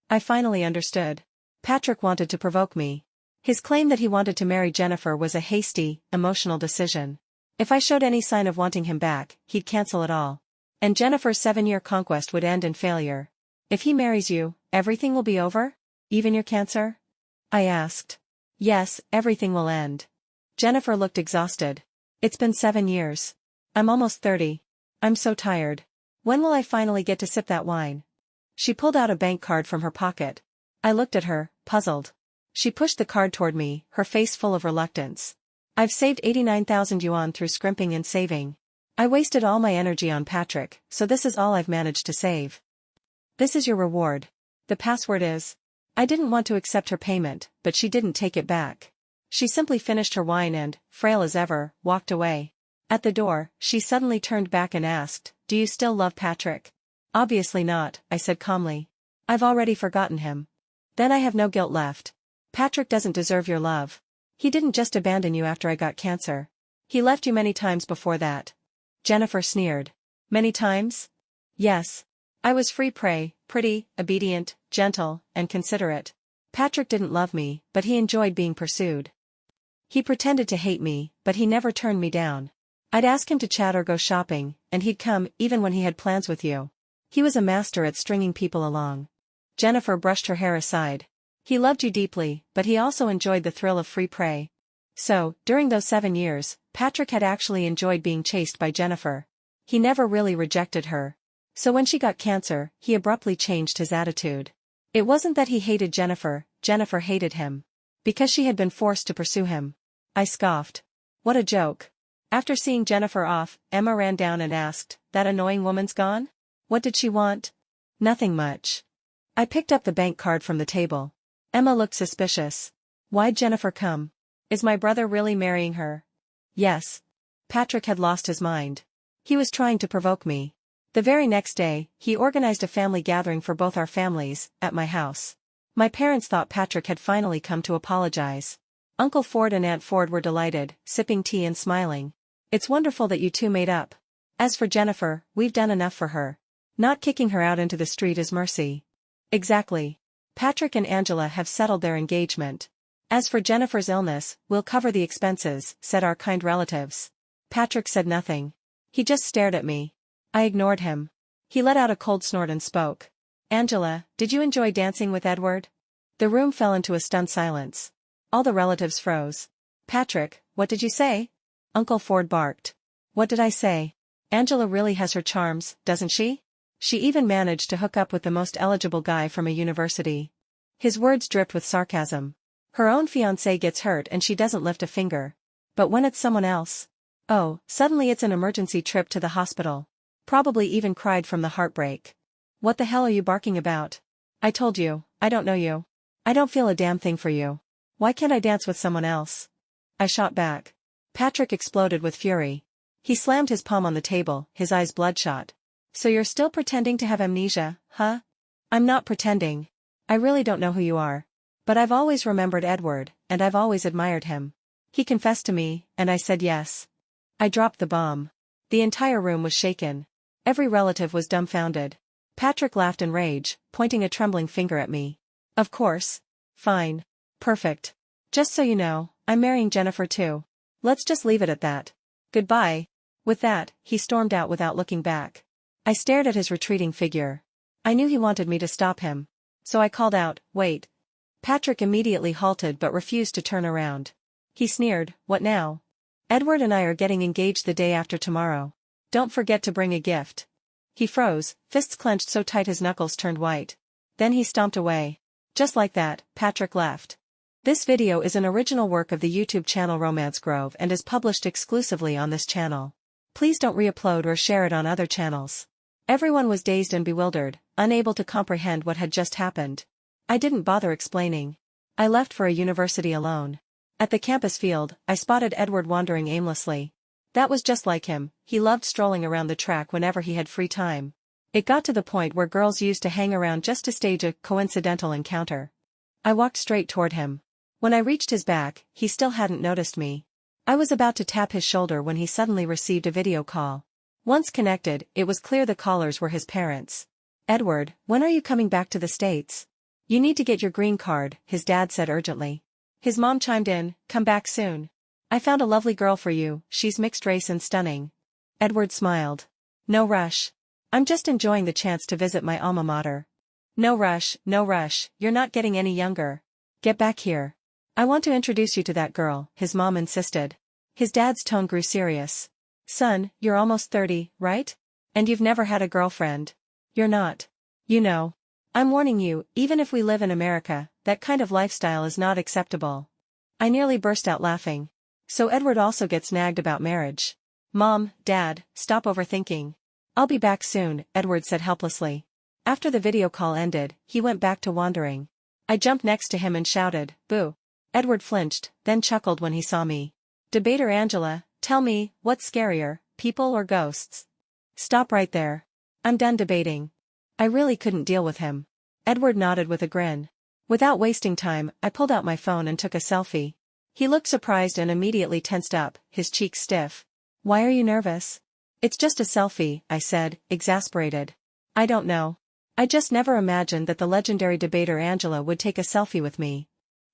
I finally understood. Patrick wanted to provoke me. His claim that he wanted to marry Jennifer was a hasty, emotional decision. If I showed any sign of wanting him back, he'd cancel it all. And Jennifer's 7-year conquest would end in failure. If he marries you, everything will be over? Even your cancer? I asked. Yes, everything will end. Jennifer looked exhausted. It's been 7 years. I'm almost 30. I'm so tired. When will I finally get to sip that wine? She pulled out a bank card from her pocket. I looked at her, puzzled. She pushed the card toward me, her face full of reluctance. I've saved 89,000 yuan through scrimping and saving. I wasted all my energy on Patrick, so this is all I've managed to save. This is your reward. The password is. I didn't want to accept her payment, but she didn't take it back. She simply finished her wine and, frail as ever, walked away. At the door, she suddenly turned back and asked, "Do you still love Patrick?" "Obviously not," I said calmly. "I've already forgotten him." "Then I have no guilt left. Patrick doesn't deserve your love. He didn't just abandon you after I got cancer. He left you many times before that." Jennifer sneered. "Many times?" "Yes. I was free prey, pretty, obedient, gentle, and considerate. Patrick didn't love me, but he enjoyed being pursued. He pretended to hate me, but he never turned me down. I'd ask him to chat or go shopping, and he'd come even when he had plans with you. He was a master at stringing people along." Jennifer brushed her hair aside. "He loved you deeply, but he also enjoyed the thrill of free prey." So, during those 7 years, Patrick had actually enjoyed being chased by Jennifer. He never really rejected her. So when she got cancer, he abruptly changed his attitude. It wasn't that he hated Jennifer, Jennifer hated him. Because she had been forced to pursue him. I scoffed. What a joke. After seeing Jennifer off, Emma ran down and asked, "That annoying woman's gone? What did she want?" "Nothing much." I picked up the bank card from the table. Emma looked suspicious. "Why'd Jennifer come? Is my brother really marrying her?" "Yes." Patrick had lost his mind. He was trying to provoke me. The very next day, he organized a family gathering for both our families, at my house. My parents thought Patrick had finally come to apologize. Uncle Ford and Aunt Ford were delighted, sipping tea and smiling. "It's wonderful that you two made up. As for Jennifer, we've done enough for her. Not kicking her out into the street is mercy." "Exactly. Patrick and Angela have settled their engagement. As for Jennifer's illness, we'll cover the expenses," said our kind relatives. Patrick said nothing. He just stared at me. I ignored him. He let out a cold snort and spoke. "Angela, did you enjoy dancing with Edward?" The room fell into a stunned silence. All the relatives froze. "Patrick, what did you say?" Uncle Ford barked. "What did I say? Angela really has her charms, doesn't she? She even managed to hook up with the most eligible guy from a university." His words dripped with sarcasm. "Her own fiancé gets hurt and she doesn't lift a finger. But when it's someone else, oh, suddenly it's an emergency trip to the hospital. Probably even cried from the heartbreak." "What the hell are you barking about? I told you, I don't know you. I don't feel a damn thing for you. Why can't I dance with someone else?" I shot back. Patrick exploded with fury. He slammed his palm on the table, his eyes bloodshot. "So you're still pretending to have amnesia, huh?" "I'm not pretending. I really don't know who you are. But I've always remembered Edward, and I've always admired him. He confessed to me, and I said yes." I dropped the bomb. The entire room was shaken. Every relative was dumbfounded. Patrick laughed in rage, pointing a trembling finger at me. "Of course. Fine. Perfect. Just so you know, I'm marrying Jennifer too. Let's just leave it at that. Goodbye." With that, he stormed out without looking back. I stared at his retreating figure. I knew he wanted me to stop him. So I called out, "Wait." Patrick immediately halted but refused to turn around. He sneered, "What now?" "Edward and I are getting engaged the day after tomorrow. Don't forget to bring a gift." He froze, fists clenched so tight his knuckles turned white. Then he stomped away. Just like that, Patrick left. This video is an original work of the YouTube channel Romance Grove and is published exclusively on this channel. Please don't re-upload or share it on other channels. Everyone was dazed and bewildered, unable to comprehend what had just happened. I didn't bother explaining. I left for a university alone. At the campus field, I spotted Edward wandering aimlessly. That was just like him, he loved strolling around the track whenever he had free time. It got to the point where girls used to hang around just to stage a coincidental encounter. I walked straight toward him. When I reached his back, he still hadn't noticed me. I was about to tap his shoulder when he suddenly received a video call. Once connected, it was clear the callers were his parents. "Edward, when are you coming back to the States? You need to get your green card," his dad said urgently. His mom chimed in, "Come back soon. I found a lovely girl for you, she's mixed race and stunning." Edward smiled. "No rush. I'm just enjoying the chance to visit my alma mater." "No rush, no rush, you're not getting any younger. Get back here. I want to introduce you to that girl," his mom insisted. His dad's tone grew serious. "Son, you're almost 30, right? And you've never had a girlfriend. You're not. You know. I'm warning you, even if we live in America, that kind of lifestyle is not acceptable." I nearly burst out laughing. So Edward also gets nagged about marriage. "Mom, Dad, stop overthinking. I'll be back soon," Edward said helplessly. After the video call ended, he went back to wandering. I jumped next to him and shouted, "Boo!" Edward flinched, then chuckled when he saw me. "Debater Angela, tell me, what's scarier, people or ghosts?" "Stop right there. I'm done debating." I really couldn't deal with him. Edward nodded with a grin. Without wasting time, I pulled out my phone and took a selfie. He looked surprised and immediately tensed up, his cheeks stiff. "Why are you nervous?" "It's just a selfie," I said, exasperated. "I don't know. I just never imagined that the legendary debater Angela would take a selfie with me."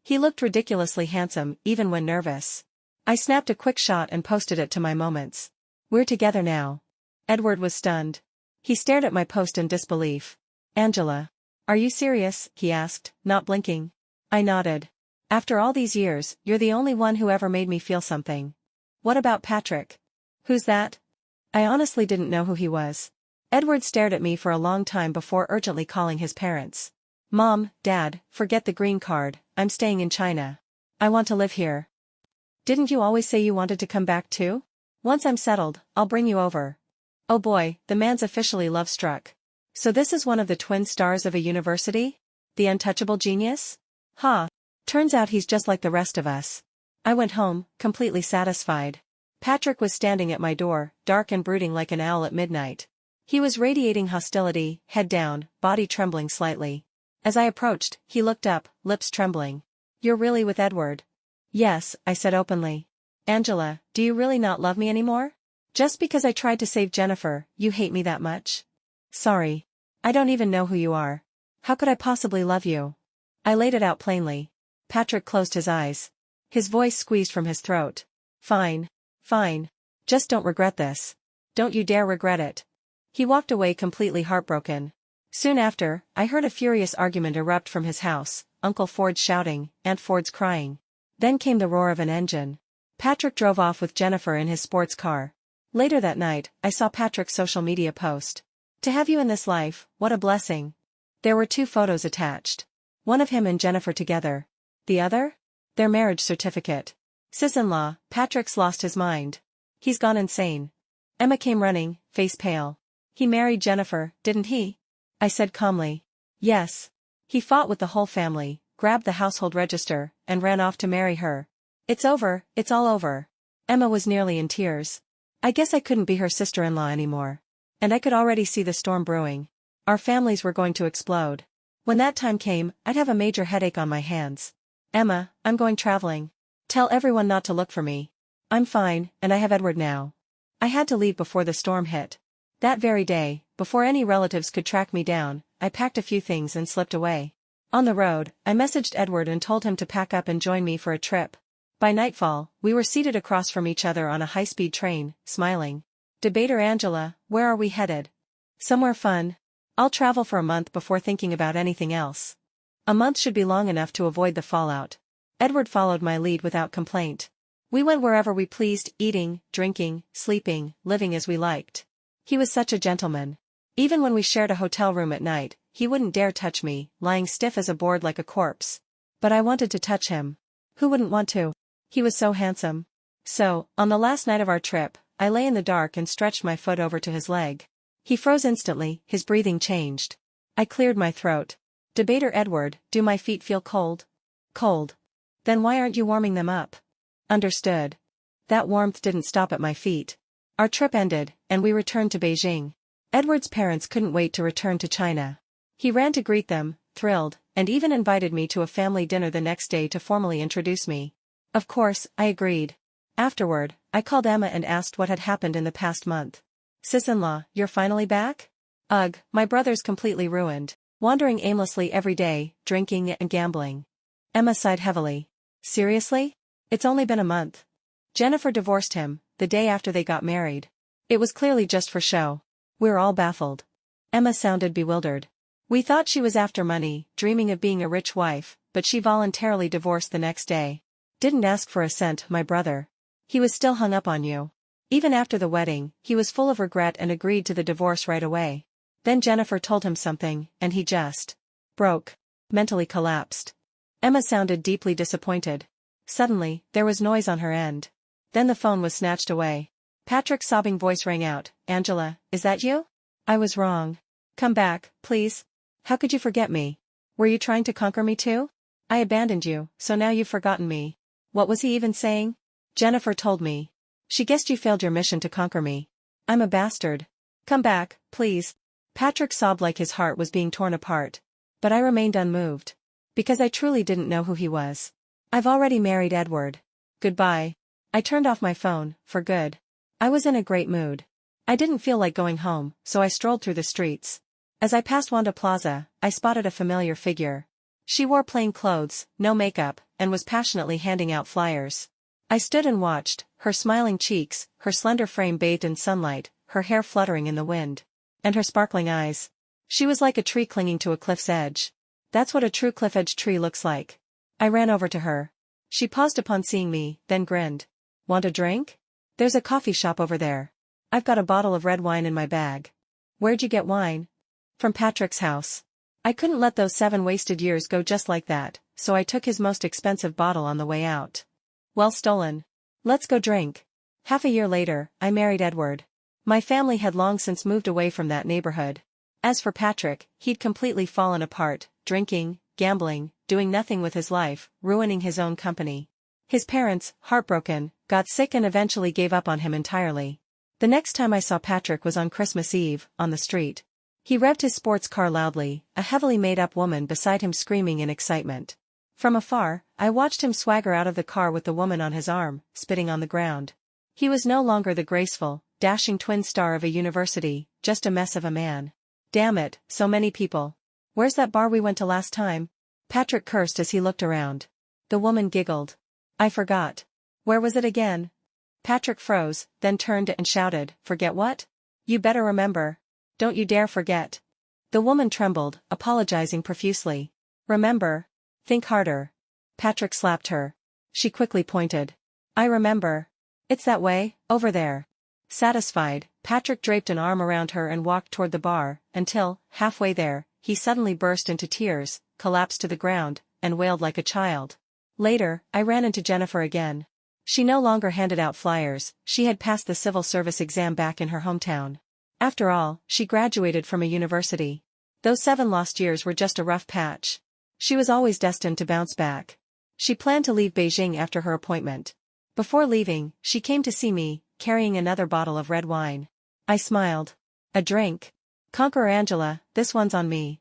He looked ridiculously handsome, even when nervous. I snapped a quick shot and posted it to my moments. "We're together now." Edward was stunned. He stared at my post in disbelief. "Angela. Are you serious?" he asked, not blinking. I nodded. "After all these years, you're the only one who ever made me feel something." "What about Patrick?" "Who's that?" I honestly didn't know who he was. Edward stared at me for a long time before urgently calling his parents. "Mom, Dad, forget the green card, I'm staying in China. I want to live here." "Didn't you always say you wanted to come back too?" "Once I'm settled, I'll bring you over." Oh boy, the man's officially love-struck. So this is one of the twin stars of a university? The untouchable genius? Turns out he's just like the rest of us. I went home, completely satisfied. Patrick was standing at my door, dark and brooding like an owl at midnight. He was radiating hostility, head down, body trembling slightly. As I approached, he looked up, lips trembling. "You're really with Edward?" "Yes," I said openly. "Angela, do you really not love me anymore? Just because I tried to save Jennifer, you hate me that much?" "Sorry. I don't even know who you are. How could I possibly love you?" I laid it out plainly. Patrick closed his eyes. His voice squeezed from his throat. "Fine. Fine. Just don't regret this. Don't you dare regret it." He walked away completely heartbroken. Soon after, I heard a furious argument erupt from his house, Uncle Ford's shouting, Aunt Ford's crying. Then came the roar of an engine. Patrick drove off with Jennifer in his sports car. Later that night, I saw Patrick's social media post. "To have you in this life, what a blessing." There were 2 photos attached. One of him and Jennifer together. The other? Their marriage certificate. Sis-in-law, Patrick's lost his mind. He's gone insane. Emma came running, face pale. "He married Jennifer, didn't he?" I said calmly. "Yes. He fought with the whole family, grabbed the household register, and ran off to marry her. It's over, it's all over." Emma was nearly in tears. I guess I couldn't be her sister-in-law anymore. And I could already see the storm brewing. Our families were going to explode. When that time came, I'd have a major headache on my hands. "Emma, I'm going traveling. Tell everyone not to look for me. I'm fine, and I have Edward now." I had to leave before the storm hit. That very day, before any relatives could track me down, I packed a few things and slipped away. On the road, I messaged Edward and told him to pack up and join me for a trip. By nightfall, we were seated across from each other on a high-speed train, smiling. "Debater Angela, where are we headed?" "Somewhere fun. I'll travel for a month before thinking about anything else." A month should be long enough to avoid the fallout. Edward followed my lead without complaint. We went wherever we pleased, eating, drinking, sleeping, living as we liked. He was such a gentleman. Even when we shared a hotel room at night, he wouldn't dare touch me, lying stiff as a board like a corpse. But I wanted to touch him. Who wouldn't want to? He was so handsome. So, on the last night of our trip, I lay in the dark and stretched my foot over to his leg. He froze instantly, his breathing changed. I cleared my throat. "Debater Edward, do my feet feel cold?" "Cold. Then why aren't you warming them up?" "Understood." That warmth didn't stop at my feet. Our trip ended, and we returned to Beijing. Edward's parents couldn't wait to return to China. He ran to greet them, thrilled, and even invited me to a family dinner the next day to formally introduce me. Of course, I agreed. Afterward, I called Emma and asked what had happened in the past month. Sis-in-law, you're finally back? Ugh, my brother's completely ruined. Wandering aimlessly every day, drinking and gambling. Emma sighed heavily. Seriously? It's only been a month. Jennifer divorced him, the day after they got married. It was clearly just for show. We're all baffled. Emma sounded bewildered. We thought she was after money, dreaming of being a rich wife, but she voluntarily divorced the next day. Didn't ask for a cent, my brother. He was still hung up on you. Even after the wedding, he was full of regret and agreed to the divorce right away. Then Jennifer told him something, and he just broke. Mentally collapsed. Emma sounded deeply disappointed. Suddenly, there was noise on her end. Then the phone was snatched away. Patrick's sobbing voice rang out. Angela, is that you? I was wrong. Come back, please. How could you forget me? Were you trying to conquer me too? I abandoned you, so now you've forgotten me. What was he even saying? Jennifer told me. She guessed you failed your mission to conquer me. I'm a bastard. Come back, please. Patrick sobbed like his heart was being torn apart. But I remained unmoved. Because I truly didn't know who he was. I've already married Edward. Goodbye. I turned off my phone, for good. I was in a great mood. I didn't feel like going home, so I strolled through the streets. As I passed Wanda Plaza, I spotted a familiar figure. She wore plain clothes, no makeup, and was passionately handing out flyers. I stood and watched, her smiling cheeks, her slender frame bathed in sunlight, her hair fluttering in the wind. And her sparkling eyes. She was like a tree clinging to a cliff's edge. That's what a true cliff-edge tree looks like. I ran over to her. She paused upon seeing me, then grinned. Want a drink? There's a coffee shop over there. I've got a bottle of red wine in my bag. Where'd you get wine? From Patrick's house. I couldn't let those 7 wasted years go just like that, so I took his most expensive bottle on the way out. Well stolen. Let's go drink. Half a year later, I married Edward. My family had long since moved away from that neighborhood. As for Patrick, he'd completely fallen apart, drinking, gambling, doing nothing with his life, ruining his own company. His parents, heartbroken, got sick and eventually gave up on him entirely. The next time I saw Patrick was on Christmas Eve, on the street. He revved his sports car loudly, a heavily made-up woman beside him screaming in excitement. From afar, I watched him swagger out of the car with the woman on his arm, spitting on the ground. He was no longer the graceful, dashing twin star of a university, just a mess of a man. Damn it, so many people. Where's that bar we went to last time? Patrick cursed as he looked around. The woman giggled. I forgot. Where was it again? Patrick froze, then turned and shouted, forget what? You better remember. Don't you dare forget. The woman trembled, apologizing profusely. Remember. Think harder. Patrick slapped her. She quickly pointed. I remember. It's that way, over there. Satisfied, Patrick draped an arm around her and walked toward the bar, until, halfway there, he suddenly burst into tears, collapsed to the ground, and wailed like a child. Later, I ran into Jennifer again. She no longer handed out flyers, she had passed the civil service exam back in her hometown. After all, she graduated from a university. Those 7 lost years were just a rough patch. She was always destined to bounce back. She planned to leave Beijing after her appointment. Before leaving, she came to see me, carrying another bottle of red wine. I smiled. A drink? Conqueror Angela, this one's on me.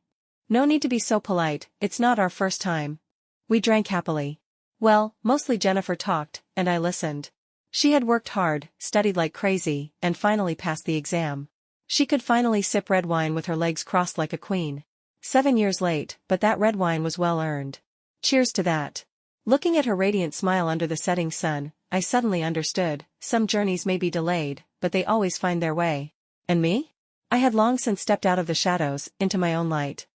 No need to be so polite, it's not our first time. We drank happily. Well, mostly Jennifer talked, and I listened. She had worked hard, studied like crazy, and finally passed the exam. She could finally sip red wine with her legs crossed like a queen. 7 years late, but that red wine was well earned. Cheers to that. Looking at her radiant smile under the setting sun, I suddenly understood, some journeys may be delayed, but they always find their way. And me? I had long since stepped out of the shadows, into my own light.